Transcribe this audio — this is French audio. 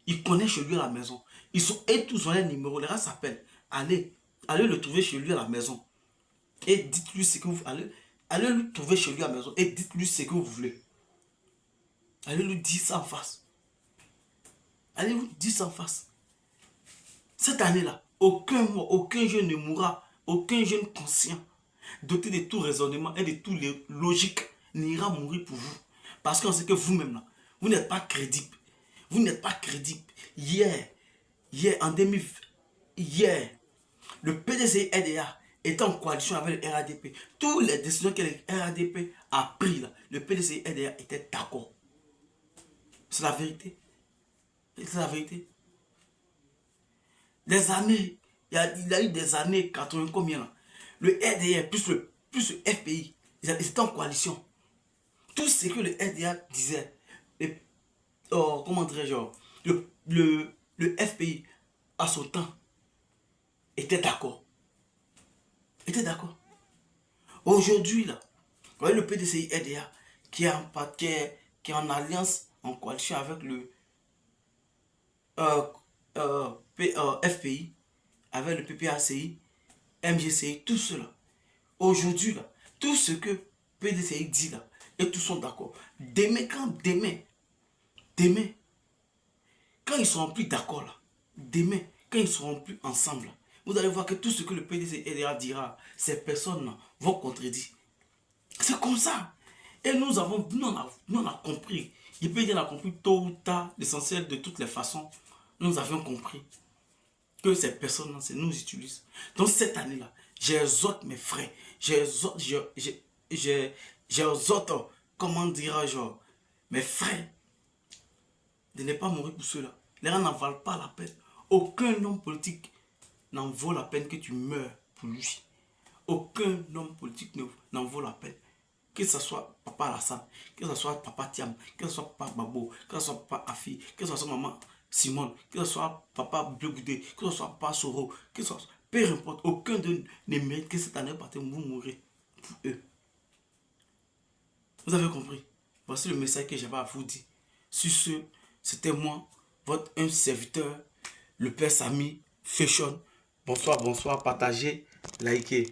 Il connaît chez lui à la maison. Et tous ont un numéro. Les gars s'appellent. Allez le trouver chez lui à la maison. Et dites-lui ce que vous allez le trouver chez lui à la maison. Et dites-lui ce que vous voulez. Allez lui dire ça en face. Allez lui dire ça en face. Cette année-là, aucun jeune ne mourra. Aucun jeune conscient, doté de tout raisonnement et de tout les logiques, n'ira mourir pour vous. Parce qu'on sait que vous-même, là, vous n'êtes pas crédible. Vous n'êtes pas crédible. En 2000, hier, le PDC RDA était en coalition avec le RADP. Toutes les décisions que le RADP a prises, le PDC RDA était d'accord. C'est la vérité. C'est la vérité. Des années, il y a eu des années 80 combien là. Le RDA plus le FPI, ils étaient en coalition. Tout ce que le RDA disait, comment dirais-je, le FPI à son temps était d'accord. Était d'accord. Aujourd'hui là, vous voyez le PDCI RDA qui est en alliance, en coalition avec le FPI, avec le PPACI, MGCI, tout cela. Aujourd'hui, là, tout ce que PDCI dit là, et tous sont d'accord. Demain, quand ils seront plus d'accord là, demain, quand ils seront plus ensemble, là, vous allez voir que tout ce que le PDCI dira, ces personnes là, vont contredire. C'est comme ça. Et nous on a compris. Le PDCI a compris tôt ou tard, l'essentiel de toutes les façons. Nous avions compris que ces personnes-là, c'est nous utilisent. Donc cette année-là, j'exhorte mes frères, j'exhorte, comment dirais-je, mes frères, de ne pas mourir pour ceux-là. Les gens n'en valent pas la peine. Aucun homme politique n'en vaut la peine que tu meurs pour lui. Aucun homme politique n'en vaut la peine. Que ce soit Papa Alassane, que ce soit Papa Thiam, que ce soit Papa Babo, que ce soit Papa Afi, que ce soit Maman Simone, que ce soit Papa Blogudé, que ce soit Papa Soro, que ce soit... Peu importe, aucun d'eux ne mérite que cette année partir vous mourrez pour eux. Vous avez compris? Voici le message que j'avais à vous dire. Sur ce, c'était moi, votre un serviteur, le Père Samy Fashion. Bonsoir, partagez, likez.